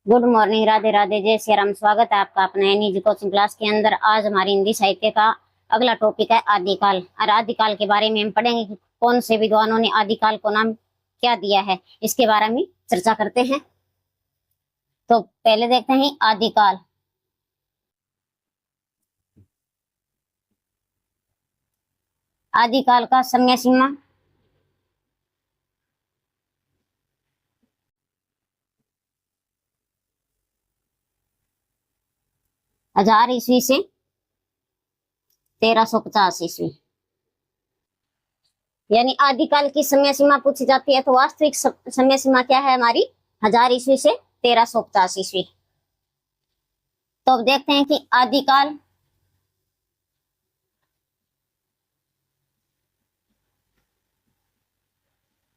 Good morning, Radhe Radhe, जय श्री राम। स्वागत है आपका अपने निजी कोचिंग क्लास के अंदर। आज हमारी हिंदी साहित्य का अगला टॉपिक है आदिकाल। और आदिकाल के बारे में हम पढ़ेंगे कि कौन से विद्वानों ने आदिकाल को नाम क्या दिया है, इसके बारे में चर्चा करते हैं। तो पहले देखते हैं आदिकाल। आदिकाल का समय सीमा हजार ईस्वी से 1350 ईस्वी। यानी आदिकाल की समय सीमा पूछी जाती है तो वास्तविक समय सीमा क्या है हमारी? 1000 ईस्वी से 1350 ईस्वी। तो अब देखते हैं कि आदिकाल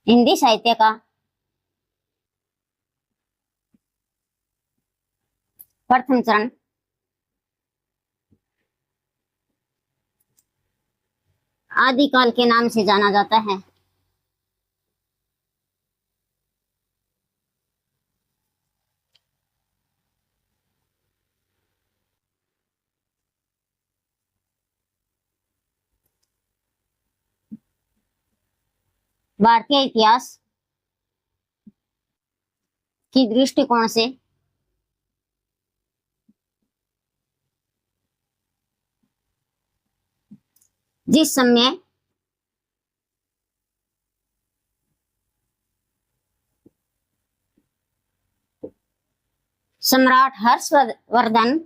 हिंदी साहित्य का प्रथम चरण आदिकाल के नाम से जाना जाता है। भारतीय इतिहास की दृष्टिकोण से जिस समय सम्राट हर्षवर्धन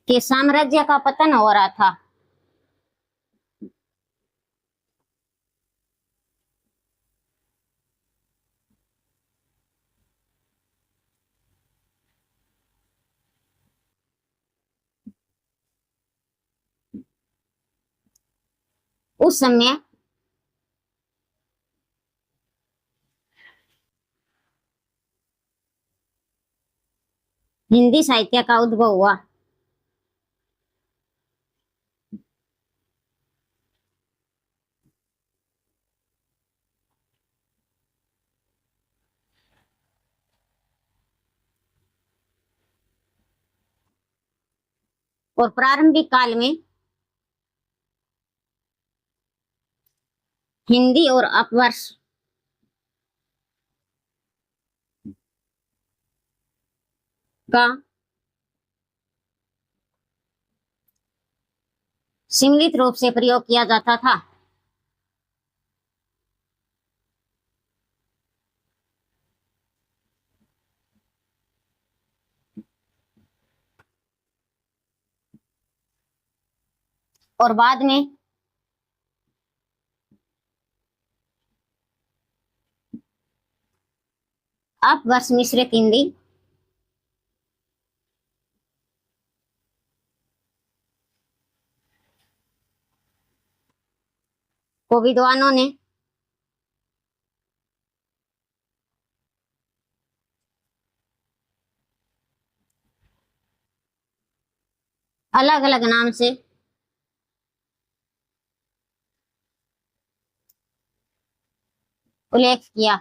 के साम्राज्य का पतन हो रहा था, उस समय हिंदी साहित्य का उद्भव हुआ। और प्रारंभिक काल में हिंदी और अपभ्रंश का सीमित रूप से प्रयोग किया जाता था। और बाद में अपभ्रंश मिश्रित हिंदी को विद्वानों ने अलग अलग नाम से उल्लेख किया।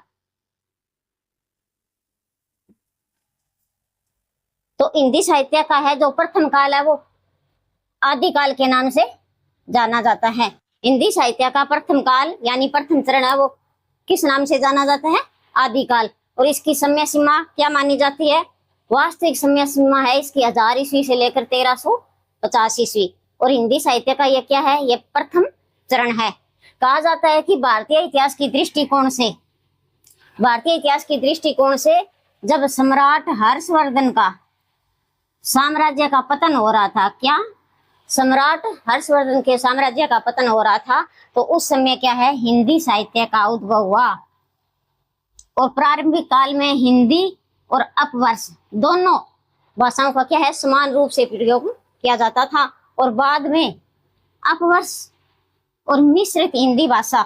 तो हिंदी साहित्य का है जो प्रथम काल है वो आदिकाल के नाम से जाना जाता है। हिंदी साहित्य का प्रथम काल यानी प्रथम चरण है वो किस नाम से जाना जाता है? आदिकाल। और इसकी समय सीमा क्या मानी जाती है? वास्तविक समय सीमा है इसकी 1000 ईस्वी से लेकर 1350 ईस्वी। और हिंदी साहित्य का यह क्या है? यह प्रथम चरण है। कहा जाता है कि भारतीय इतिहास की दृष्टिकोण से जब सम्राट हर्षवर्धन का साम्राज्य का पतन हो रहा था, क्या सम्राट हर्षवर्धन के साम्राज्य का पतन हो रहा था, तो उस समय क्या है? हिंदी साहित्य का उद्भव हुआ। और प्रारंभिक काल में हिंदी और अपभ्रंश दोनों भाषाओं का क्या है? समान रूप से प्रयोग किया जाता था। और बाद में अपभ्रंश और मिश्रित हिंदी भाषा,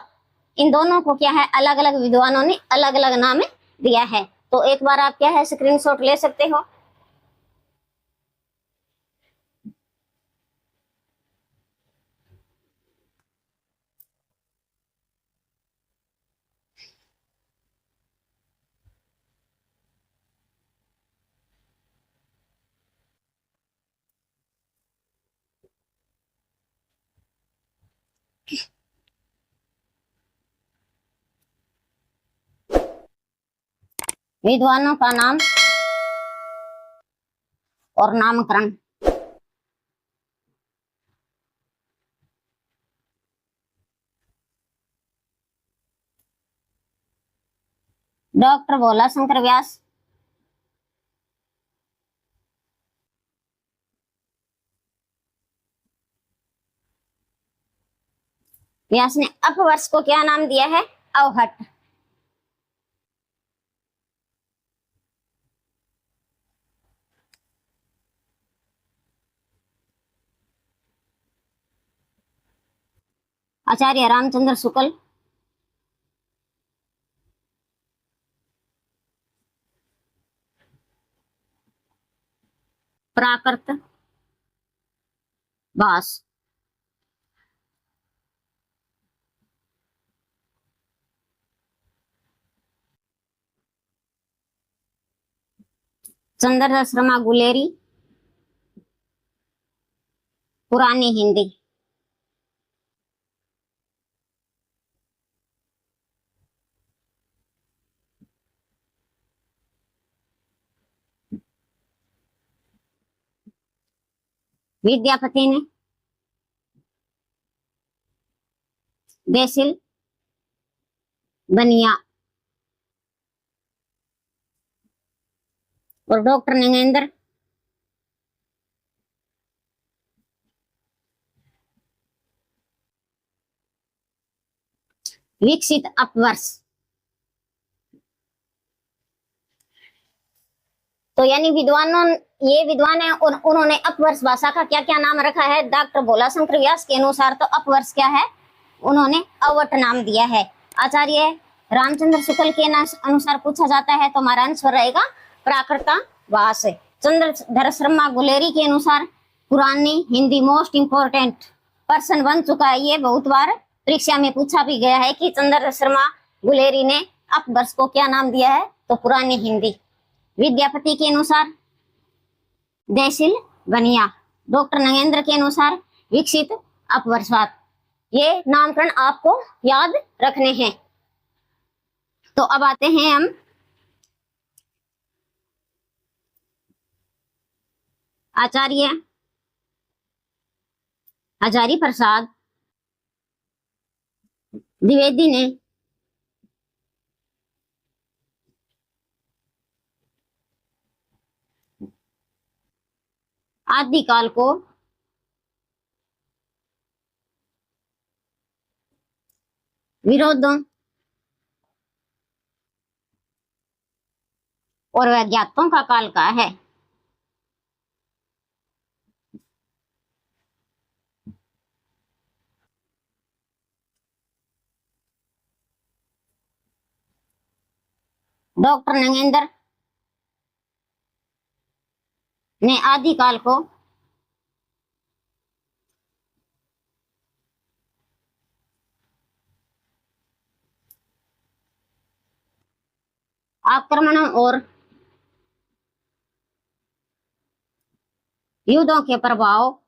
इन दोनों को क्या है? अलग अलग विद्वानों ने अलग अलग नाम दिया है। तो एक बार आप क्या है स्क्रीनशॉट ले सकते हो। विद्वानों का नाम और नामकरण। डॉक्टर भोला शंकर व्यास, व्यास ने अपवर्ष को क्या नाम दिया है? अवहट। आचार्य रामचंद्र शुक्ल, प्राकृत भाष। चंद्रदास शर्मा गुलेरी, पुरानी हिंदी। विद्यापति ने बेसिल बनिया। और डॉक्टर नगेंद्र विकसित अपवर्ष। तो यानी विद्वानों, ये विद्वान है और उन्होंने अपवर्ष भाषा का क्या क्या नाम रखा है? डॉक्टर भोला शंकर व्यास के अनुसार तो अपवर्ष क्या है? उन्होंने अवट नाम दिया है। आचार्य रामचंद्र शुक्ल के अनुसार पूछा जाता है तो हमारा आंसर रहेगा प्राकृत भाष। चंद्रधर शर्मा गुलेरी के अनुसार पुरानी हिंदी। मोस्ट इंपोर्टेंट पर्सन बन चुका है, ये बहुत बार परीक्षा में पूछा भी गया है कि चंद्रधर शर्मा गुलेरी ने अपवर्ष को क्या नाम दिया है? तो पुरानी हिंदी। विद्यापति के अनुसार देसिल बनिया। डॉक्टर नगेंद्र के अनुसार विकसित अपवर्षवाद। ये नामकरण आपको याद रखने हैं। तो अब आते हैं हम आचार्य हजारी प्रसाद द्विवेदी ने आदिकाल को विरोधों और वैज्ञानिकों का काल का है। डॉक्टर नगेंद्र ने आदिकाल को आक्रमणों और युद्धों के प्रभाव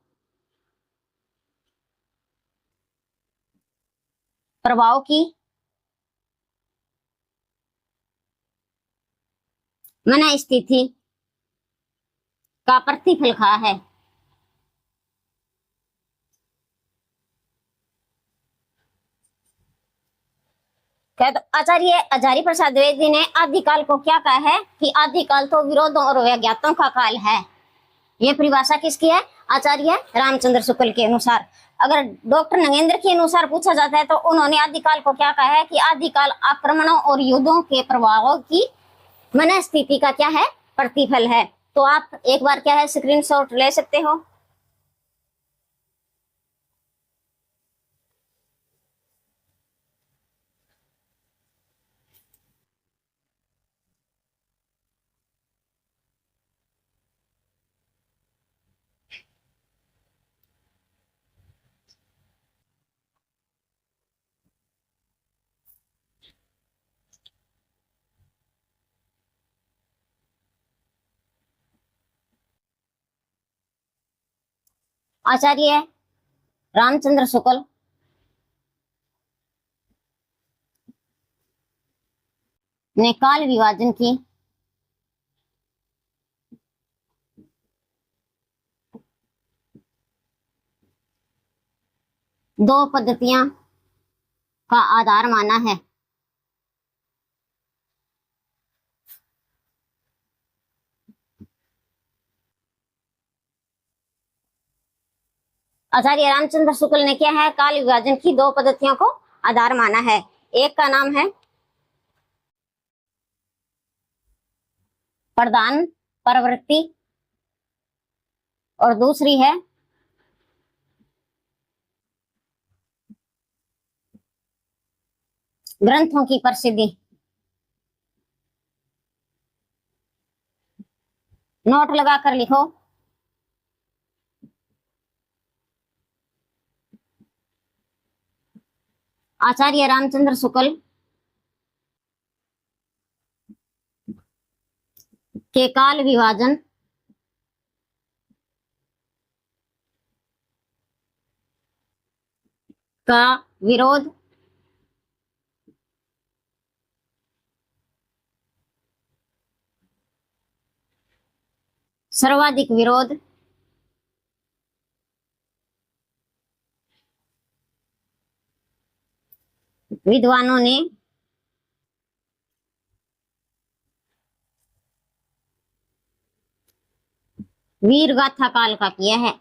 की मन स्थिति का प्रतिफल कहा है। क्या तो आचार्य हजारी प्रसाद द्विवेदी ने आदिकाल को क्या कहा है कि आदिकाल तो विरोधों और वैज्ञानिकों का काल है। यह परिभाषा किसकी है? आचार्य रामचंद्र शुक्ल के अनुसार। अगर डॉक्टर नगेंद्र के अनुसार पूछा जाता है तो उन्होंने आदिकाल को क्या कहा है कि आदिकाल आक्रमणों और युद्धों के प्रभावों की मनस्थिति का क्या है? प्रतिफल है। तो आप एक बार क्या है स्क्रीनशॉट ले सकते हो। आचार्य रामचंद्र शुक्ल ने काल विभाजन की दो पद्धतियां का आधार माना है। आचार्य रामचंद्र शुक्ल ने क्या है, काल विभाजन की दो पद्धतियों को आधार माना है। एक का नाम है प्रधान प्रवृत्ति और दूसरी है ग्रंथों की प्रसिद्धि। नोट लगा कर लिखो। आचार्य रामचंद्र शुक्ल के काल विभाजन का विरोध सर्वाधिक विरोध विद्वानों ने वीर गाथा काल का किया है।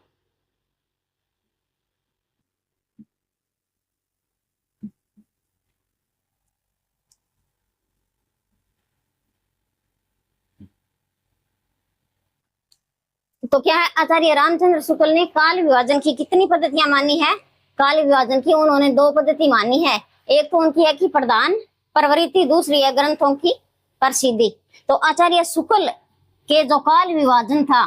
तो क्या है, आचार्य रामचंद्र शुक्ल ने काल विभाजन की कितनी पद्धतियां मानी है? काल विभाजन की उन्होंने दो पद्धति मानी है। एक तो उनकी है कि प्रधान प्रवृत्ति, दूसरी है ग्रंथों की प्रसिद्धि। तो आचार्य शुक्ल के जो काल विभाजन था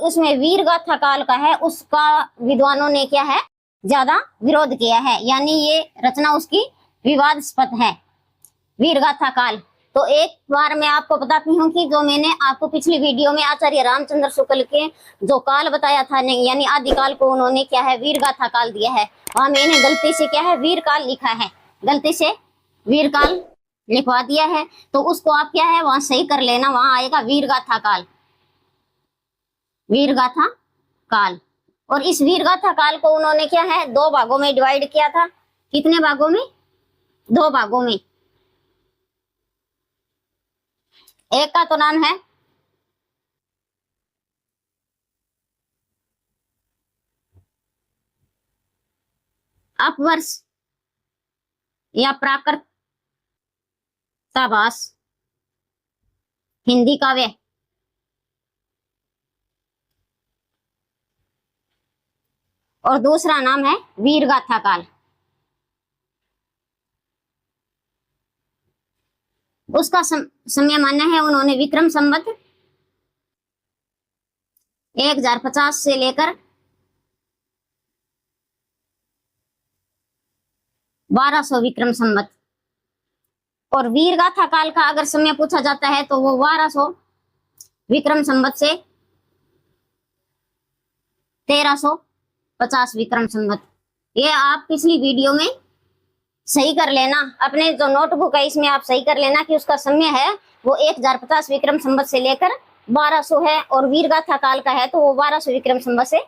उसमें वीर गाथा काल का है, उसका विद्वानों ने क्या है, ज्यादा विरोध किया है, यानी ये रचना उसकी विवादास्पद है, वीर गाथा काल। तो एक बार मैं आपको बताती हूँ कि जो मैंने आपको पिछली वीडियो में आचार्य रामचंद्र शुक्ल के जो काल बताया था, यानी आदिकाल को उन्होंने क्या है, वीर गाथा काल दिया है। वहां मैंने गलती से क्या है, वीर काल लिखा है, गलती से वीर काल लिखवा दिया है। तो उसको आप क्या है, वहां सही कर लेना, वहां आएगा वीर गाथा काल, वीर गाथा काल। और इस वीर गाथा काल को उन्होंने क्या है, दो भागों में डिवाइड किया था। कितने भागों में? दो भागों में। एक का तो नाम है अपवर्ष या प्राकृताभास हिंदी काव्य, और दूसरा नाम है वीर गाथा काल। उसका समय माना है उन्होंने विक्रम संवत 1050 से लेकर 1200 विक्रम संवत। और वीर गाथा काल का अगर समय पूछा जाता है तो वो 1200 विक्रम संवत से 1350 विक्रम संवत। ये आप पिछली वीडियो में सही कर लेना, अपने जो नोटबुक है इसमें आप सही कर लेना कि उसका समय है वो 1050 विक्रम संवत से लेकर 1200 है, और वीर गाथा काल का है तो वो 1200 विक्रम संवत से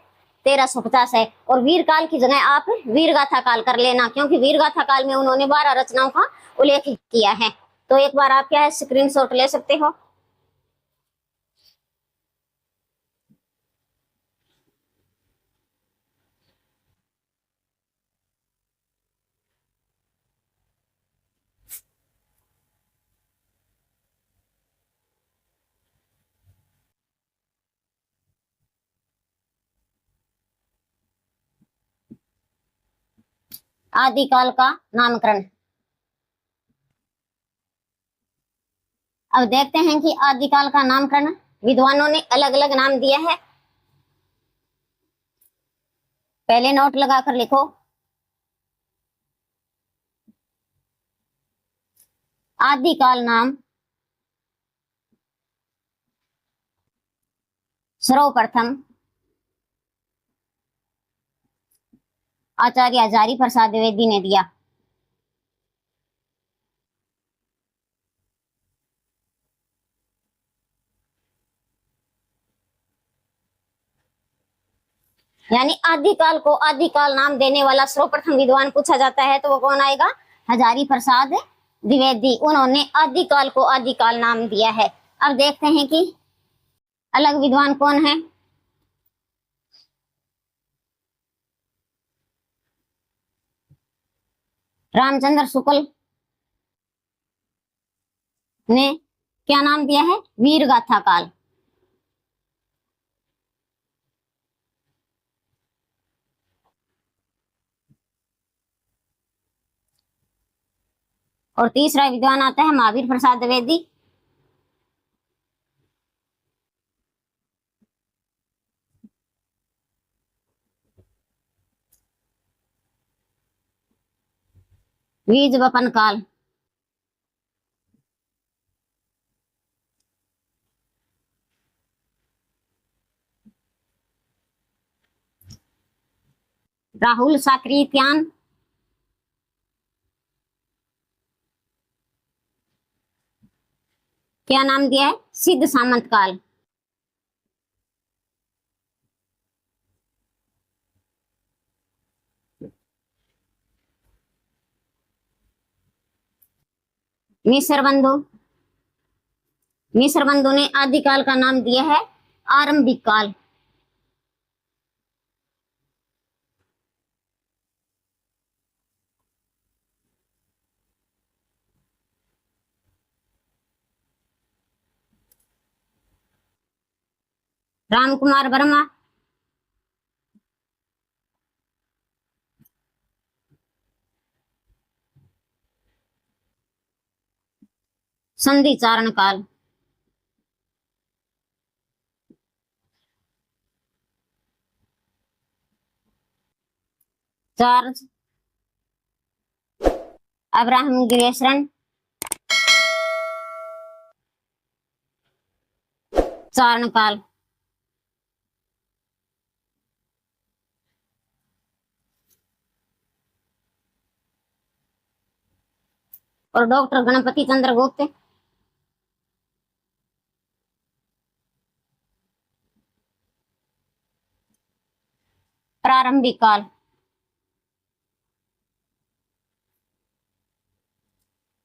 1350 है। और वीर काल की जगह आप वीर गाथा काल कर लेना, क्योंकि वीर गाथा काल में उन्होंने 12 रचनाओं का उल्लेख किया है। तो एक बार आप क्या है, स्क्रीनशॉट ले सकते हो। आदिकाल का नामकरण। अब देखते हैं कि आदिकाल का नामकरण विद्वानों ने अलग अलग नाम दिया है। पहले नोट लगाकर लिखो। आदिकाल नाम सर्वप्रथम आचार्य हजारी प्रसाद द्विवेदी ने दिया। यानी आदिकाल को आदिकाल नाम देने वाला सर्वप्रथम विद्वान पूछा जाता है तो वो कौन आएगा? हजारी प्रसाद द्विवेदी। उन्होंने आदिकाल को आदिकाल नाम दिया है। अब देखते हैं कि अलग विद्वान कौन है। रामचंद्र शुक्ल ने क्या नाम दिया है? वीर गाथा काल। और तीसरा विद्वान आता है महावीर प्रसाद द्विवेदी। बीज वपन काल। राहुल साकृत्यान। क्या नाम दिया है? सिद्ध सामंत काल। मिश्र बंधु। मिश्र बंधु ने आदिकाल का नाम दिया है आरंभिक काल। राम कुमार वर्मा। संधि चारण काल। Charles Abraham ग्रेसरन। चारण काल। और डॉक्टर गणपति चंद्र गुप्त। प्रारंभिक काल।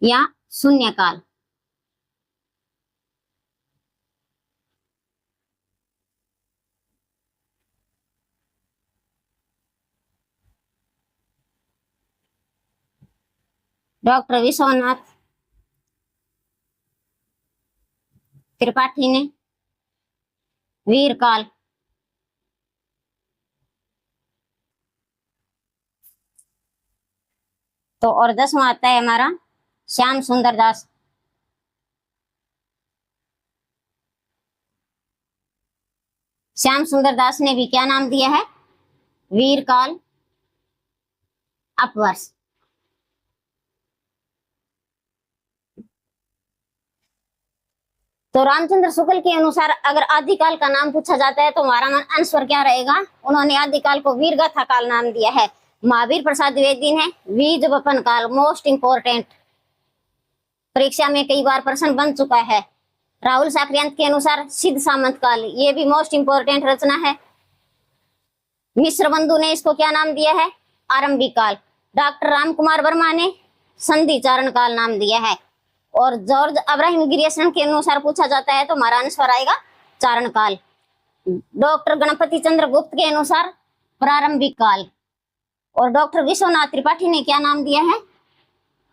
या शून्य काल। डॉक्टर विश्वनाथ त्रिपाठी ने वीर काल। तो और 10वां आता है हमारा श्याम सुंदर दास। श्याम सुंदर दास ने भी क्या नाम दिया है? वीर काल अपवर्ष। तो रामचंद्र शुक्ल के अनुसार अगर आदिकाल का नाम पूछा जाता है तो हमारा आंसर क्या रहेगा? उन्होंने आदिकाल को वीर गाथा काल नाम दिया है। महावीर प्रसाद द्विवेदी ने बीज वपन काल। मोस्ट इंपोर्टेंट, परीक्षा में कई बार प्रश्न बन चुका है। राहुल साकृत्यान के अनुसार सिद्ध सामंत काल, ये भी मोस्ट इंपोर्टेंट रचना है। मिश्र बंधु ने इसको क्या नाम दिया है? आरंभिक काल। डॉक्टर राम कुमार वर्मा ने संधि चारण काल नाम दिया है। और जॉर्ज अब्राहम ग्रियर्सन के अनुसार पूछा जाता है तो हमारा आंसर आएगा चारण काल। डॉक्टर गणपति चंद्र गुप्त के अनुसार प्रारंभिक काल। और डॉक्टर विश्वनाथ त्रिपाठी ने क्या नाम दिया है?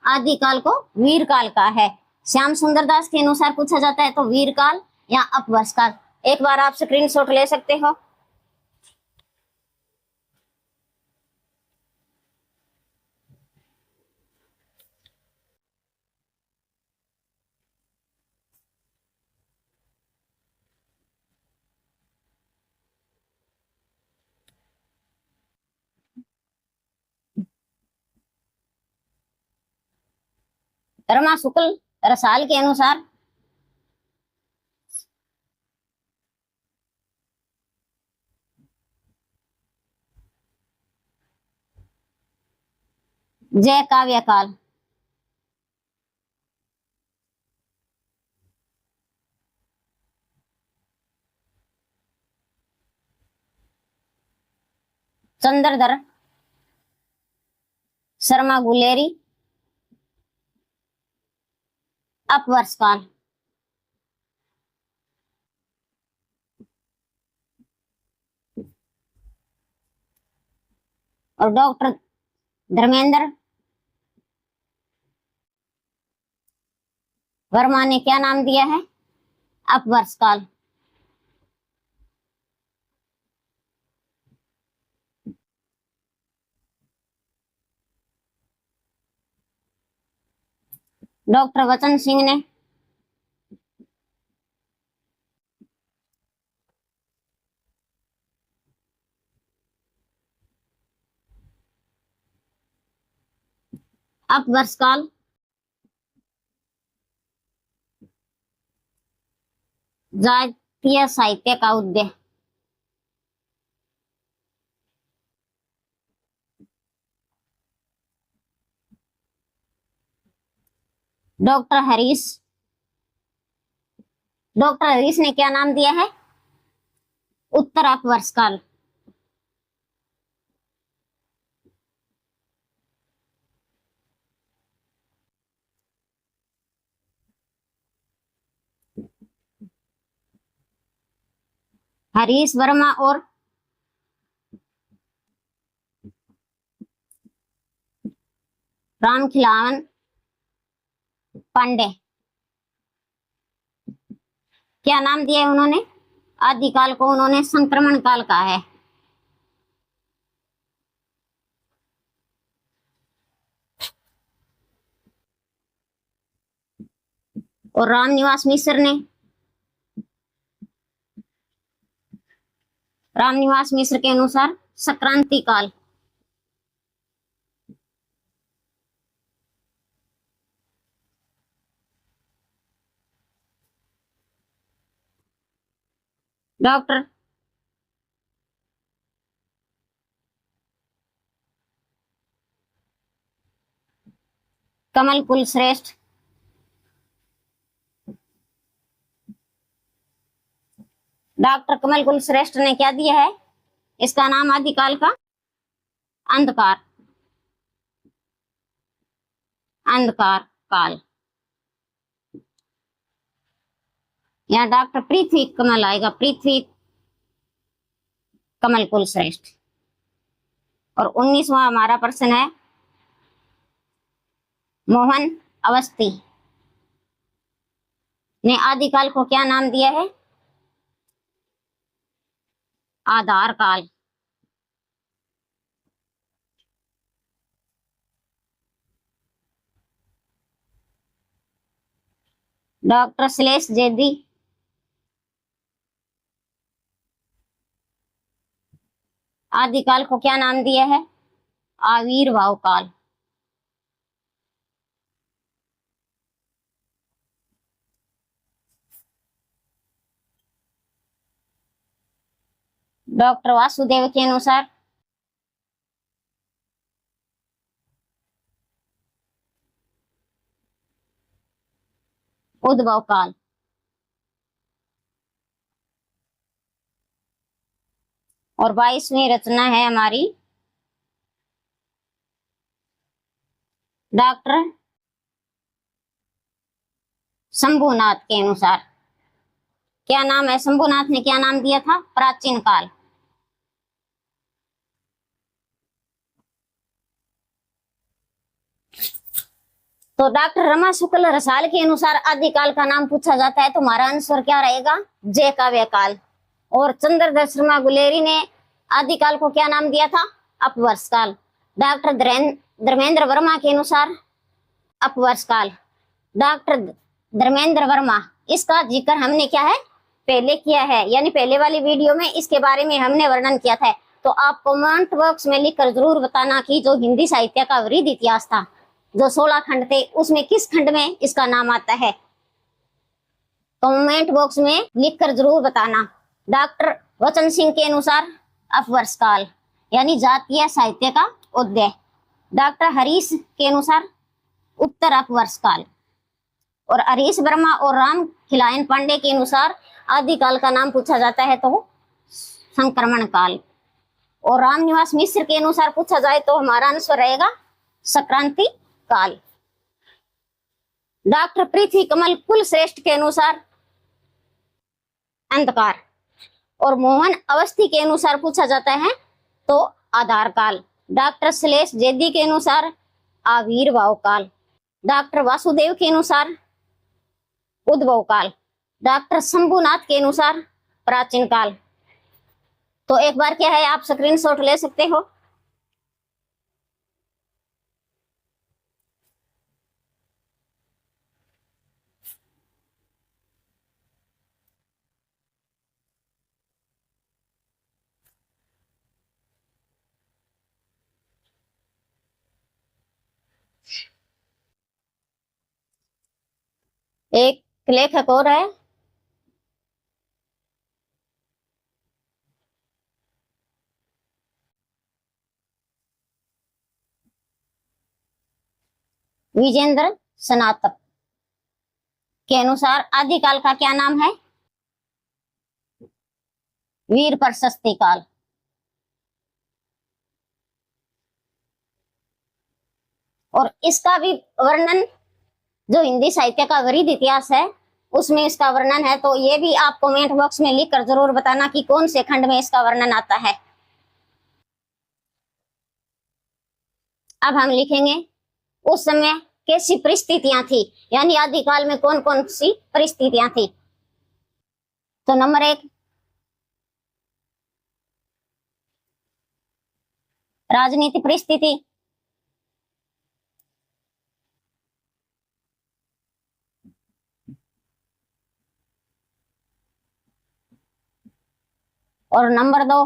आदिकाल को वीर काल का है। श्याम सुंदर दास के अनुसार पूछा जाता है तो वीर काल या अपवर्ष काल। एक बार आप स्क्रीनशॉट ले सकते हो। रमा शुक्ल रसाल के अनुसार जय काव्य काल। चंद्रधर शर्मा गुलेरी अपवर्ष काल। और डॉक्टर धर्मेंद्र वर्मा ने क्या नाम दिया है? अपवर्ष काल। डॉक्टर वचन सिंह ने अपवर्ष काल। जातीय साहित्य का उदय। डॉक्टर हरीश ने क्या नाम दिया है? उत्तर अपवर्ष काल। हरीश वर्मा और रामखिलावन पांडे क्या नाम दिया है उन्होंने? आदिकाल को उन्होंने संक्रमण काल कहा है। और रामनिवास मिश्र के अनुसार संक्रांति काल। डॉक्टर कमल कुलश्रेष्ठ ने क्या दिया है? इसका नाम आदिकाल का अंधकार काल। यहाँ डॉक्टर पृथ्वी कमल आएगा, पृथ्वी कमल कुलश्रेष्ठ। और 19वां हमारा प्रश्न है, मोहन अवस्थी ने आदिकाल को क्या नाम दिया है? आधार काल। डॉक्टर श्लेष जेदी आदिकाल को क्या नाम दिया है? आविर्भाव काल। डॉक्टर वासुदेव के अनुसार उद्भव काल। और 22वीं रचना है हमारी डॉक्टर शंभुनाथ के अनुसार। क्या नाम है? शंभुनाथ ने क्या नाम दिया था? प्राचीन काल। तो डॉक्टर रमा शुक्ल रसाल के अनुसार आदिकाल का नाम पूछा जाता है तो हमारा आंसर क्या रहेगा? जय काव्य काल। और चंद्रधर शर्मा गुलेरी ने आदिकाल को क्या नाम दिया था? अपवर्ष काल। डॉक्टर धर्मेंद्र वर्मा के अनुसार अपवर्ष काल। डॉक्टर धर्मेंद्र वर्मा, इसका जिक्र हमने क्या है? पहले किया है, यानी पहले वाली वीडियो में इसके बारे में हमने वर्णन किया था। तो आप कमेंट बॉक्स में लिखकर जरूर बताना कि जो हिंदी साहित्य का वृद्ध इतिहास था, जो 16 खंड थे, उसमें किस खंड में इसका नाम आता है। कमेंट बॉक्स में लिखकर जरूर बताना। डॉक्टर वचन सिंह के अनुसार अपवर्ष काल यानी जातीय साहित्य का उदय। डॉक्टर हरीश के अनुसार उत्तर अपवर्ष काल। और हरीश वर्मा और राम खिलायन पांडे के अनुसार आदिकाल का नाम पूछा जाता है तो संक्रमण काल। और रामनिवास मिश्र के अनुसार पूछा जाए तो हमारा आंसर रहेगा संक्रांति काल। डॉक्टर पृथ्वी कमल कुलश्रेष्ठ के अनुसार अंधकार। और मोहन अवस्थी के अनुसार पूछा जाता है तो आधार काल। डॉक्टर श्लेष जैदी के अनुसार आविर्भाव काल। डॉक्टर वासुदेव के अनुसार उद्भव काल। डॉक्टर शंभुनाथ के अनुसार प्राचीन काल। तो एक बार क्या है, आप स्क्रीनशॉट ले सकते हो। एक लेखक और है, विजेंद्र स्नातक के अनुसार आदिकाल का क्या नाम है? वीर प्रशस्ति काल। और इसका भी वर्णन जो हिंदी साहित्य का वृद्ध इतिहास है उसमें इसका वर्णन है। तो ये भी आप कमेंट बॉक्स में लिखकर जरूर बताना कि कौन से खंड में इसका वर्णन आता है। अब हम लिखेंगे उस समय कैसी परिस्थितियां थी, यानी आदिकाल में कौन कौन सी परिस्थितियां थी। तो नंबर 1, राजनीतिक परिस्थिति। और नंबर 2,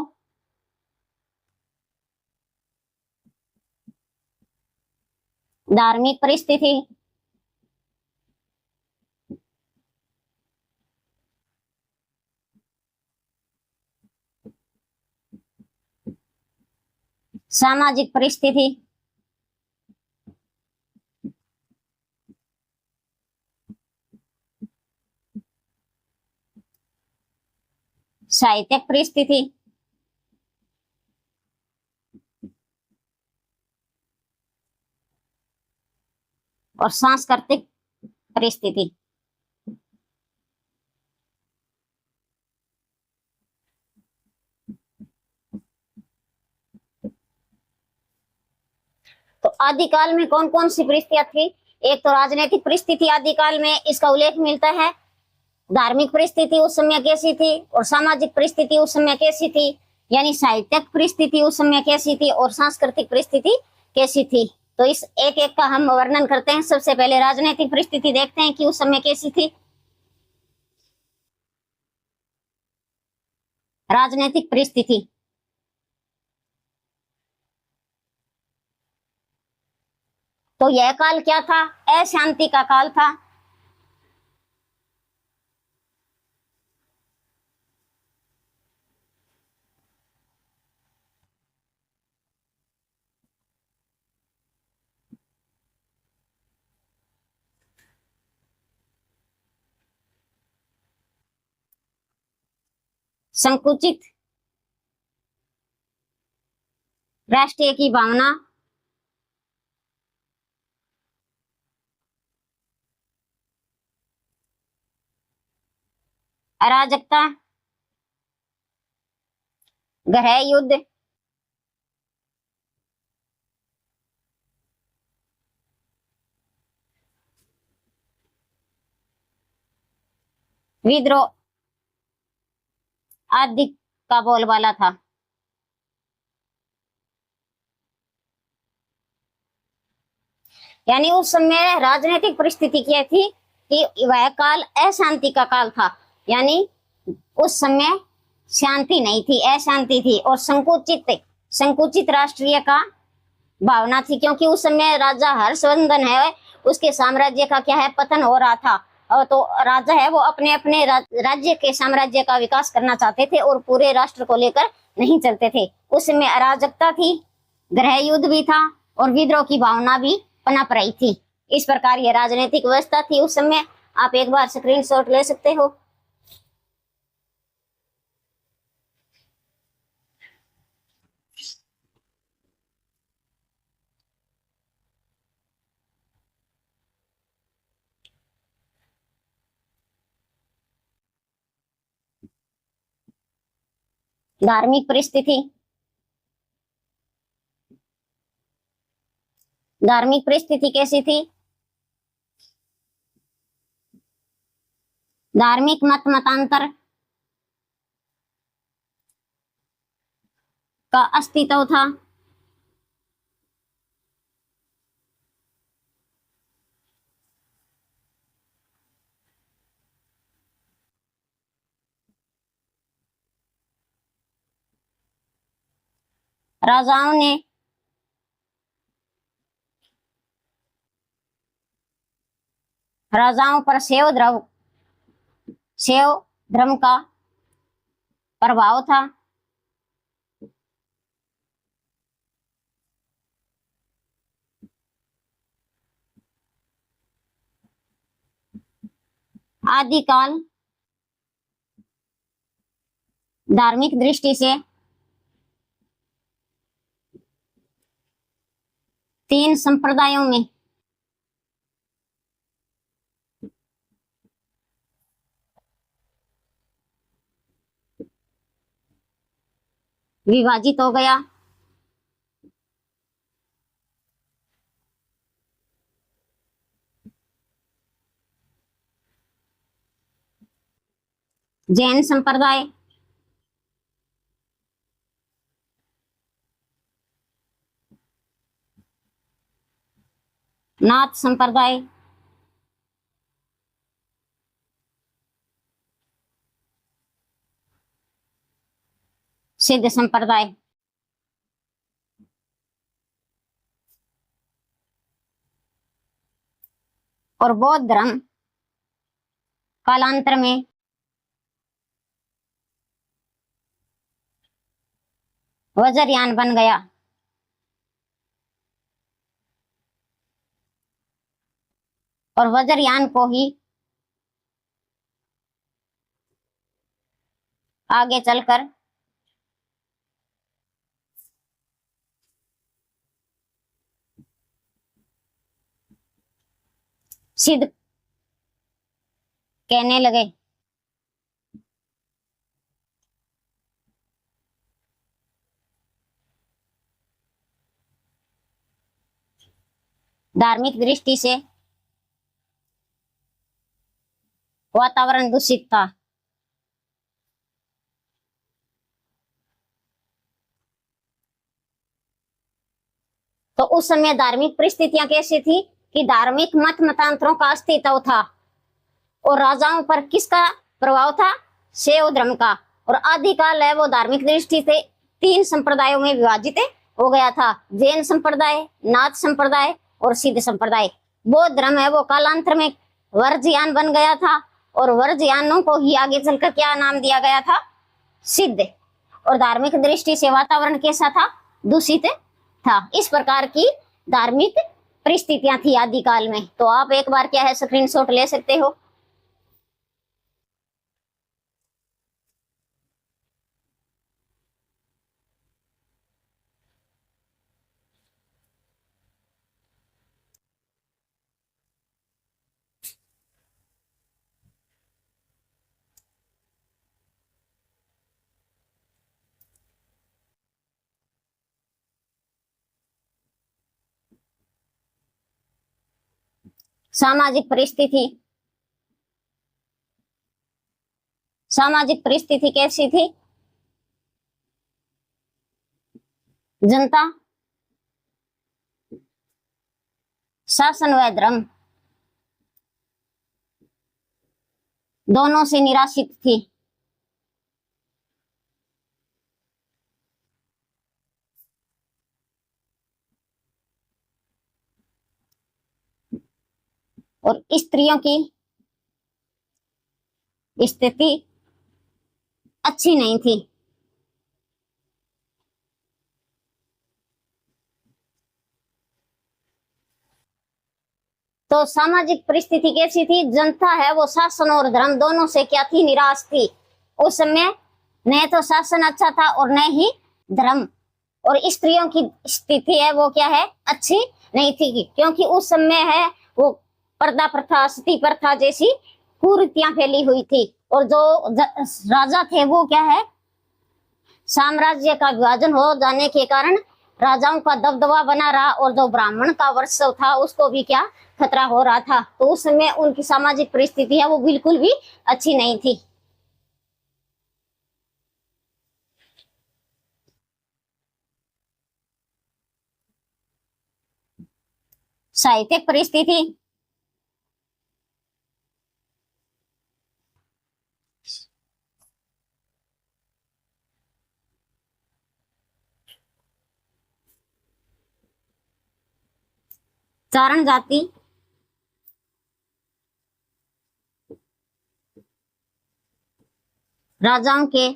धार्मिक परिस्थिति। सामाजिक परिस्थिति। साहित्यिक परिस्थिति। और सांस्कृतिक परिस्थिति। तो आदिकाल में कौन कौन सी परिस्थितियां थी? एक तो राजनीतिक परिस्थिति आदिकाल में इसका उल्लेख मिलता है। धार्मिक परिस्थिति उस समय कैसी थी और सामाजिक परिस्थिति उस समय कैसी थी, यानी साहित्यिक परिस्थिति उस समय कैसी थी और सांस्कृतिक परिस्थिति कैसी थी। तो इस एक एक का हम वर्णन करते हैं। सबसे पहले राजनीतिक परिस्थिति देखते हैं कि उस समय कैसी थी। राजनीतिक परिस्थिति, तो यह काल क्या था? अशांति का काल था। संकुचित राष्ट्रीय की भावना। अराजकता, गृह युद्ध, विद्रोह आदि का बोलबाला था। यानी उस समय राजनीतिक परिस्थिति क्या थी कि वह काल अशांति का काल था, यानी उस समय शांति नहीं थी, अशांति थी। और संकुचित राष्ट्रीय का भावना थी, क्योंकि उस समय राजा हर्षवर्धन है उसके साम्राज्य का क्या है, पतन हो रहा था। और तो राजा है वो अपने अपने राज्य के साम्राज्य का विकास करना चाहते थे और पूरे राष्ट्र को लेकर नहीं चलते थे। उस समय अराजकता थी, गृह युद्ध भी था और विद्रोह की भावना भी पनप रही थी। इस प्रकार यह राजनीतिक व्यवस्था थी उस समय। आप एक बार स्क्रीनशॉट ले सकते हो। धार्मिक परिस्थिति, धार्मिक परिस्थिति कैसी थी? धार्मिक मत मतांतर का अस्तित्व था। राजाओं ने राजाओं पर शैव धर्म का प्रभाव था। आदिकाल धार्मिक दृष्टि से तीन संप्रदायों में विभाजित हो गया। जैन संप्रदाय, नाथ संप्रदाय, सिद्ध संप्रदाय। और बौद्ध धर्म कालांतर में वज्रयान बन गया। और वज्रयान को ही आगे चलकर सिद्ध कहने लगे। धार्मिक दृष्टि से वातावरण दूषित था। तो उस समय धार्मिक परिस्थितियां कैसी थी कि धार्मिक मत मतांतरों का अस्तित्व था। और राजाओं पर किसका प्रभाव था? शैव धर्म का। और आदिकाल है वो धार्मिक दृष्टि से तीन संप्रदायों में विभाजित हो गया था। जैन संप्रदाय, नाथ संप्रदाय और सिद्ध संप्रदाय। बौद्ध धर्म है वो कालांतर में वज्रयान बन गया था। और वज्रयानों को ही आगे चलकर क्या नाम दिया गया था? सिद्ध। और धार्मिक दृष्टि से वातावरण कैसा था? दूषित था। इस प्रकार की धार्मिक परिस्थितियां थी आदिकाल में। तो आप एक बार क्या है स्क्रीनशॉट ले सकते हो। सामाजिक परिस्थिति, सामाजिक परिस्थिति कैसी थी? जनता शासन व धर्म दोनों से निराशित थी। और स्त्रियों की स्थिति अच्छी नहीं थी। तो सामाजिक परिस्थिति कैसी थी? जनता है वो शासन और धर्म दोनों से क्या थी? निराश थी। उस समय न तो शासन अच्छा था और न ही धर्म। और स्त्रियों की स्थिति है वो क्या है? अच्छी नहीं थी, क्योंकि उस समय है वो पर्दा प्रथा, सती प्रथा जैसी कुरीतियां फैली हुई थी। और जो राजा थे वो क्या है? साम्राज्य का विभाजन हो जाने के कारण राजाओं का दबदबा बना रहा और जो ब्राह्मण का वर्चस्व था उसको भी क्या खतरा हो रहा था। तो उस समय उनकी सामाजिक परिस्थिति है वो बिल्कुल भी अच्छी नहीं थी। साहित्यिक परिस्थिति, चारण जाति, राजाओं के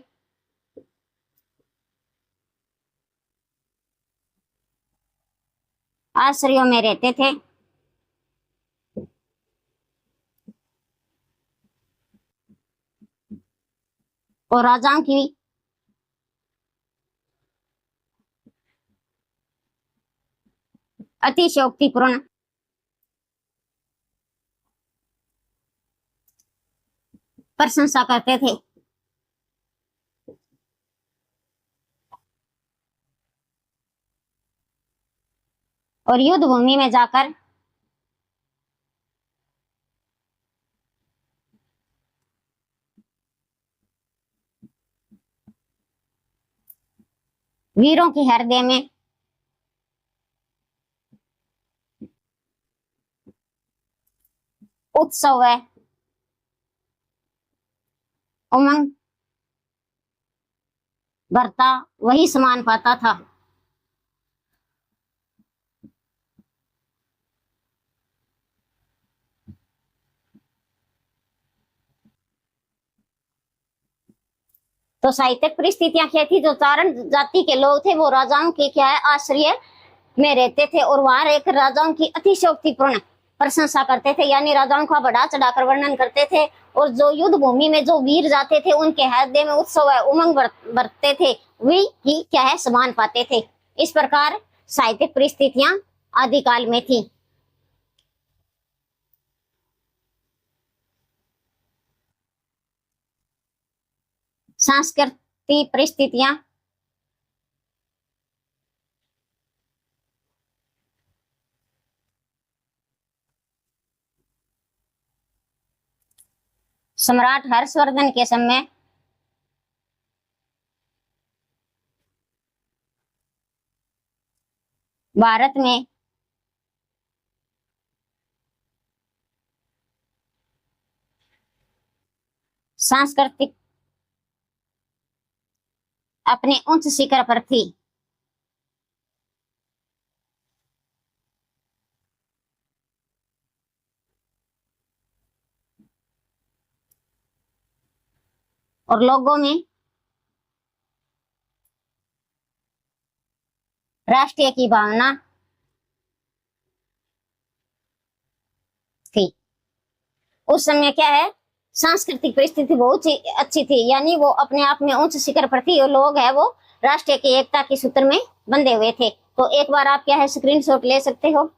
आश्रयों में रहते थे। और राजाओं की अतिशयोक्तिपूर्ण प्रशंसा करते थे। और युद्ध भूमि में जाकर वीरों के हृदय में उत्सव है, उमंग भरता वही समान पाता था। तो साहित्यिक परिस्थितियां क्या थी, जो चारण जाति के लोग थे वो राजाओं के क्या है आश्रय में रहते थे और वहां एक राजाओं की अतिशयोक्तिपूर्ण प्रशंसा करते थे, यानी राजाओं का बढ़ा चढ़ाकर वर्णन करते थे। और जो युद्ध भूमि में जो वीर जाते थे उनके हृदय में उत्सव है उमंग बरतते थे, वे ही क्या है सम्मान पाते थे। इस प्रकार साहित्यिक परिस्थितियां आदिकाल में थी। सांस्कृतिक परिस्थितियां, सम्राट हर्षवर्धन के समय भारत में सांस्कृतिक अपने उच्च शिखर पर थी। और लोगों में राष्ट्रीय की भावना थी। उस समय क्या है सांस्कृतिक परिस्थिति बहुत ही अच्छी थी, यानी वो अपने आप में उच्च शिखर पर थी और लोग है वो राष्ट्रीय की एकता के सूत्र में बंधे हुए थे। तो एक बार आप क्या है स्क्रीनशॉट ले सकते हो।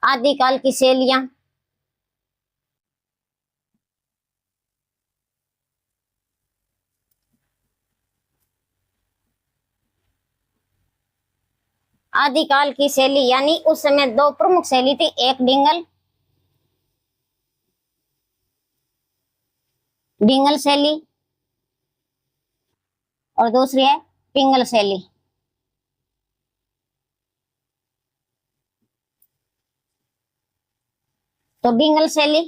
आदिकाल की शैलियां, आदिकाल की शैली यानी उस समय दो प्रमुख शैली थी, एक डिंगल शैली और दूसरी है पिंगल शैली। तो डिंगल शैली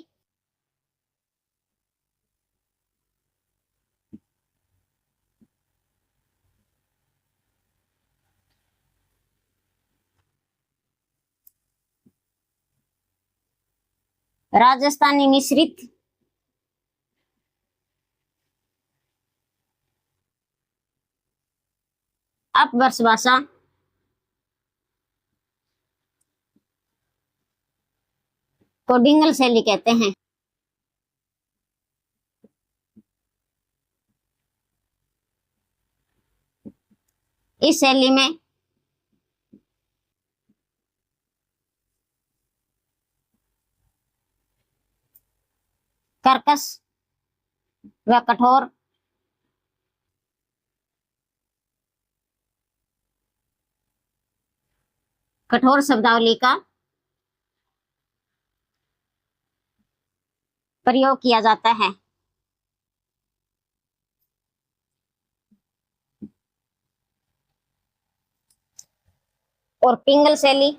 राजस्थानी मिश्रित अपभ्रंश भाषा को डिंगल शैली कहते हैं। इस शैली में कर्कश व कठोर शब्दावली का प्रयोग किया जाता है। और पिंगल शैली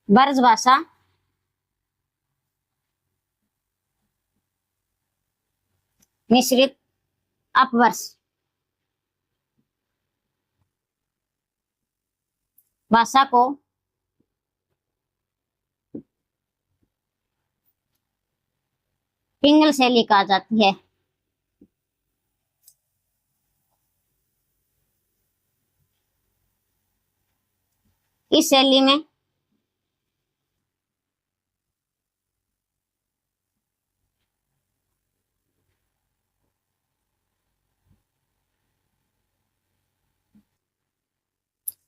ब्रज भाषा मिश्रित अपवर्ष भाषा को पिंगल शैली कहा जाती है। इस शैली में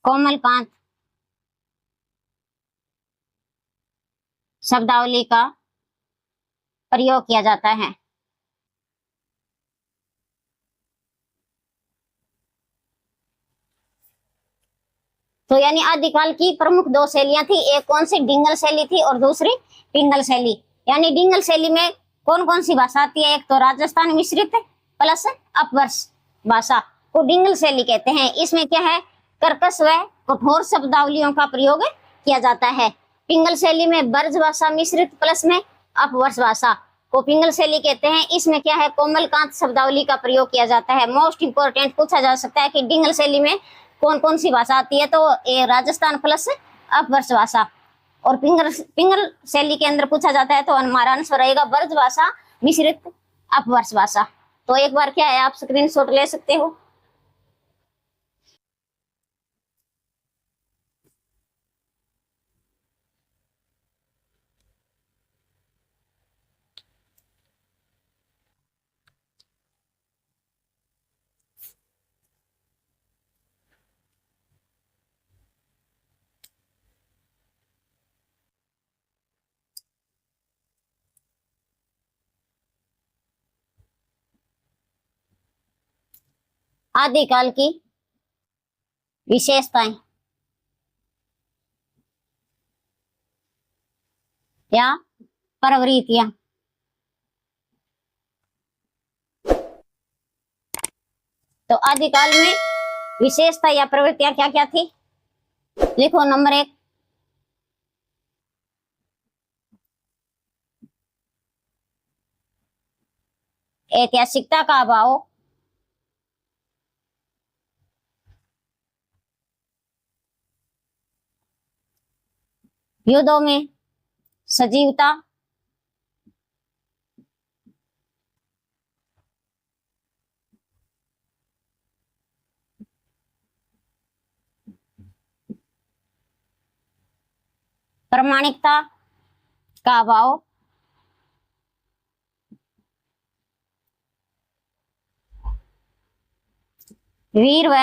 कोमलकांत शब्दावली का प्रयोग किया जाता है। तो यानी आदिकाल की प्रमुख दो शैलियां थी, एक कौन सी डिंगल शैली थी और दूसरी पिंगल शैली। यानी डिंगल शैली में कौन कौन सी भाषा आती है, एक तो राजस्थान मिश्रित प्लस अपवर्ष भाषा को डिंगल शैली कहते हैं। इसमें क्या है, कर्कश व कठोर शब्दावलियों का प्रयोग किया जाता है। पिंगल शैली में ब्रज भाषा मिश्रित प्लस में अपवर्ष भाषा को पिंगल शैली कहते हैं। इसमें क्या है, कोमलकांत शब्दावली का प्रयोग किया जाता है। मोस्ट इंपोर्टेंट पूछा जा सकता है कि डिंगल शैली में कौन कौन सी भाषा आती है, तो ये राजस्थान प्लस अपवर्ष भाषा। और पिंगल शैली के अंदर पूछा जाता है तो हमारा आंसर रहेगा ब्रज भाषा मिश्रित अपवर्ष भाषा। तो एक बार क्या है, आप स्क्रीनशॉट ले सकते हो। आदिकाल की विशेषताएं या प्रवृत्तियां। तो आदिकाल में विशेषता या प्रवृत्तियां क्या क्या थी, लिखो। नंबर 1, ऐतिहासिकता का अभाव। युद्धों में सजीवता। प्रामाणिकता का अभाव। वीर व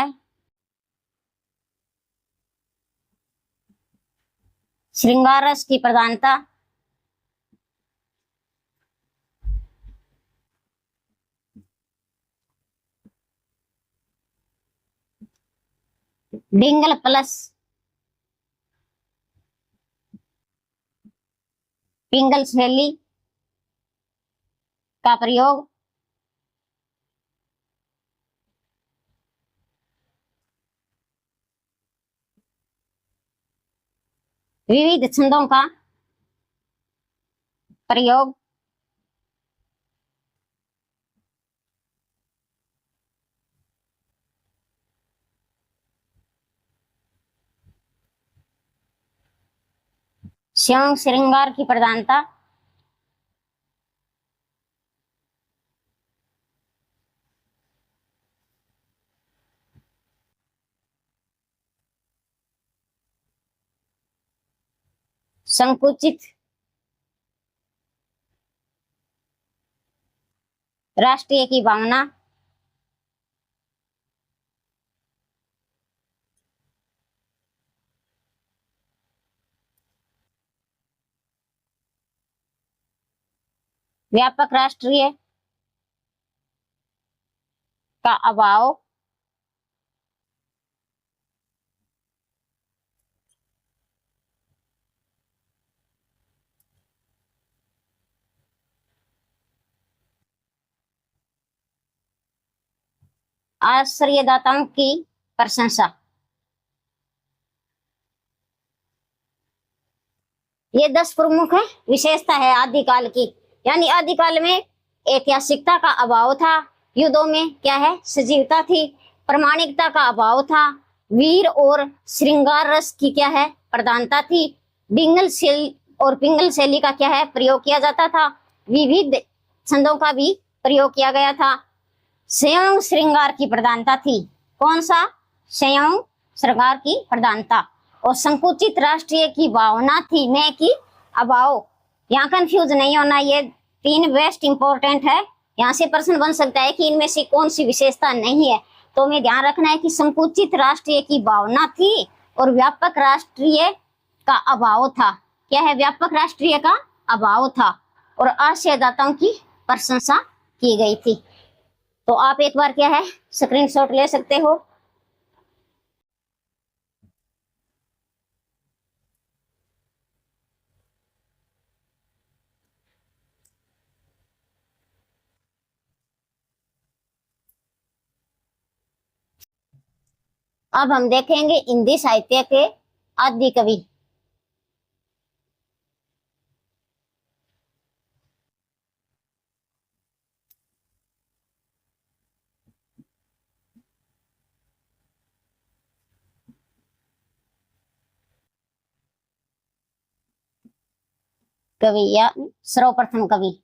श्रृंगार रस की प्रधानता। डिंगल प्लस पिंगल शैली का प्रयोग। विविध छंदों का प्रयोग। स्वयं श्रृंगार की प्रधानता। संकुचित राष्ट्रीय की भावना। व्यापक राष्ट्रीय का अभाव। आश्रयदाताओं की प्रशंसा। ये 10 प्रमुख विशेषता है आदिकाल की। यानी आदिकाल में ऐतिहासिकता का अभाव था, युद्धों में क्या है सजीवता थी, प्रामाणिकता का अभाव था, वीर और श्रृंगार रस की क्या है प्रधानता थी, डिंगल शैली और पिंगल शैली का क्या है प्रयोग किया जाता था, विविध छंदों का भी प्रयोग किया गया था, संयोग श्रृंगार की प्रधानता थी। कौन सा? संयोग श्रृंगार की प्रधानता। और संकुचित राष्ट्रीय की भावना थी, मैं की अभाव। यहाँ कंफ्यूज नहीं होना, ये 3 बेस्ट इंपॉर्टेंट है। यहाँ से प्रश्न बन सकता है कि इनमें से कौन सी विशेषता नहीं है, तो हमें ध्यान रखना है कि संकुचित राष्ट्रीय की भावना थी और व्यापक राष्ट्रीय का अभाव था। क्या है? व्यापक राष्ट्रीय का अभाव था और आशयदाताओं की प्रशंसा की गई थी। तो आप एक बार क्या है स्क्रीनशॉट ले सकते हो। अब हम देखेंगे हिंदी साहित्य के आदि कवि। कवि या सर्वप्रथम कवि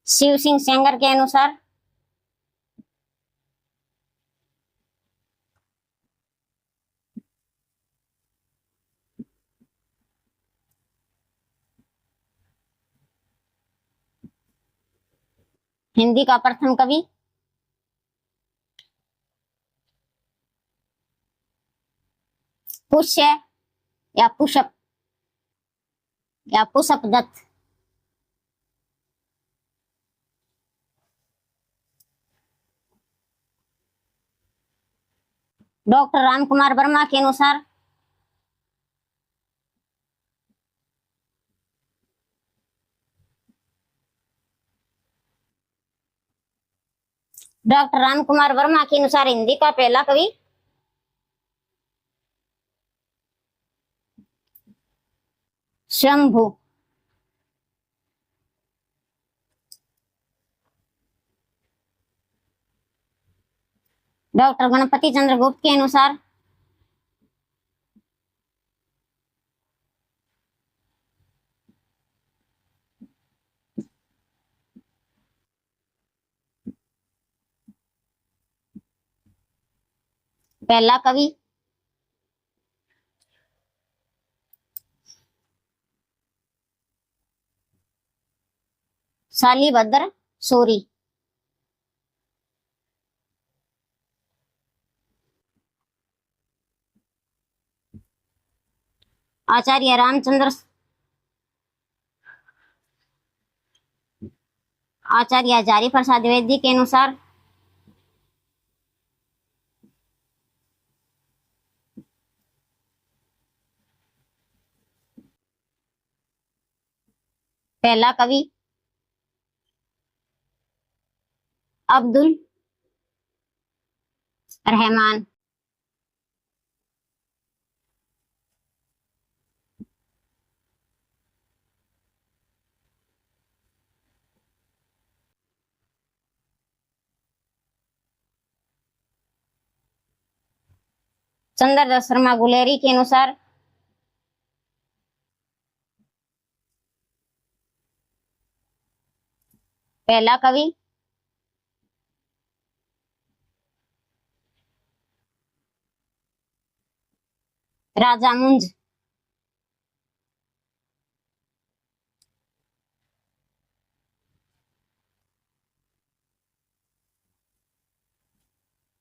शिव सिंह सेंगर के अनुसार हिंदी का प्रथम कवि पुष्य या पुष्प या पुष्प दत्त। डॉक्टर रामकुमार वर्मा के अनुसार डॉक्टर रामकुमार वर्मा के अनुसार हिंदी का पहला कवि शंभु। डॉक्टर गणपति चंद्र गुप्त के अनुसार पहला कवि शालीभद्र सूरी। आचार्य रामचंद्र आचार्य हजारी प्रसाद द्विवेदी के अनुसार पहला कवि अब्दुल रहमान। चंद्रदास शर्मा गुलेरी के अनुसार पहला कवि राजा मुंज।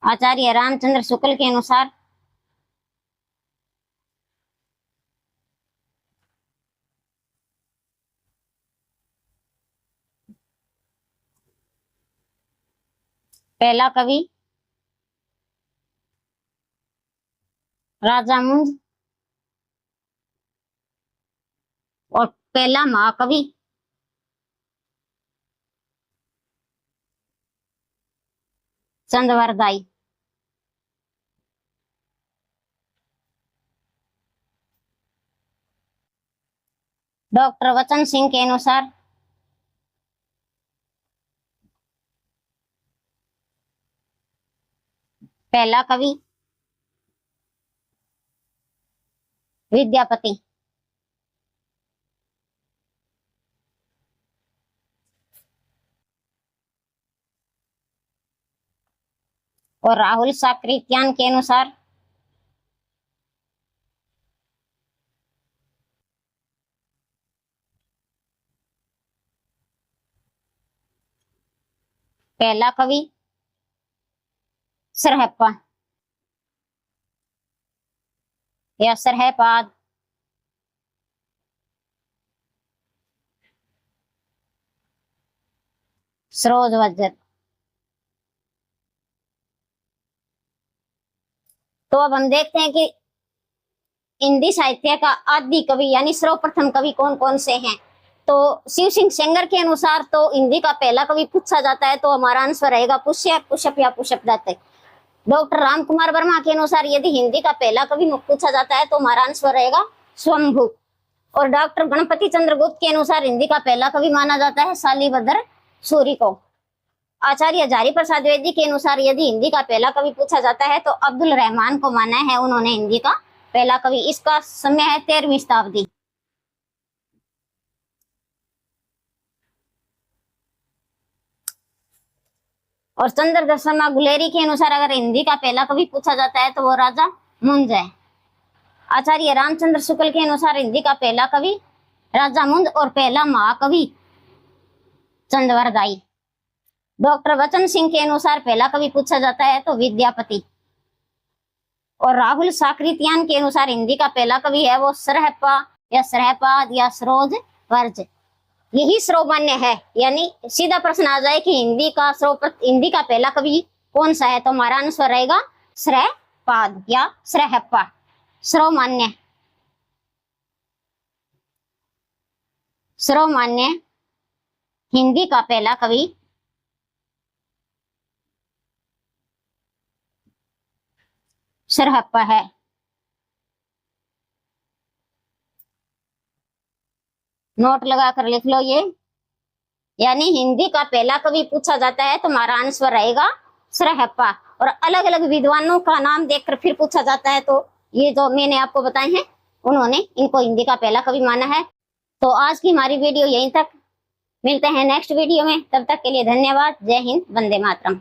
आचार्य रामचंद्र शुक्ल के अनुसार पहला कवि राजा मुंज और पहला महाकवि चंद्रवरदाई। डॉक्टर वचन सिंह के अनुसार पहला कवि विद्यापति। और राहुल साकृत्यान के अनुसार पहला कवि सरहप्पा या सरहपाद। सरोज वज्र। तो अब हम देखते हैं कि हिंदी साहित्य का आदि कवि यानी सर्वप्रथम कवि कौन कौन से हैं। तो शिव सिंह सेंगर के अनुसार तो हिंदी का पहला कवि पूछा जाता है तो हमारा आंसर रहेगा पुष्य, पुष्प या पुष्प दत्त। डॉक्टर राम कुमार वर्मा के अनुसार यदि हिंदी का पहला कवि पूछा जाता है तो हमारा आंसर रहेगा स्वयंभू। और डॉक्टर गणपति चंद्र गुप्त के अनुसार हिंदी का पहला कवि माना जाता है शालिभद्र सूरी को। आचार्य हजारी प्रसाद द्विवेदी के अनुसार यदि हिंदी का पहला कवि पूछा जाता है तो अब्दुल रहमान को माना है उन्होंने हिंदी का पहला कवि। इसका समय है 13वीं शताब्दी। और चंद्रदास शर्मा गुलेरी के अनुसार अगर हिंदी का पहला कवि पूछा जाता है तो वो राजा मुंज है। आचार्य रामचंद्र शुक्ल के अनुसार हिंदी का पहला कवि राजा मुंज और पहला महाकवि चंद्रवरदाई। डॉक्टर वचन सिंह के अनुसार पहला कवि पूछा जाता है तो विद्यापति। और राहुल साकृत्यान के अनुसार हिंदी का पहला कवि है वो सरहप्पा या सरहपाद या सरोज वर्ज। यही सर्वमान्य है, यानी सीधा प्रश्न आ जाए कि हिंदी का पहला कवि कौन सा है तो हमारा आंसर रहेगा सरहपाद या सरहप्पा। सर्वमान्य सर्वमान्य हिंदी का पहला कवि सरहप्पा है। नोट लगाकर लिख लो ये, यानी हिंदी का पहला कवि पूछा जाता है तो हमारा आंसर रहेगा सरहप्पा। और अलग अलग विद्वानों का नाम देखकर फिर पूछा जाता है तो ये जो मैंने आपको बताए हैं उन्होंने इनको हिंदी का पहला कवि माना है। तो आज की हमारी वीडियो यहीं तक, मिलते हैं नेक्स्ट वीडियो में, तब तक के लिए धन्यवाद। जय हिंद, वंदे मातरम।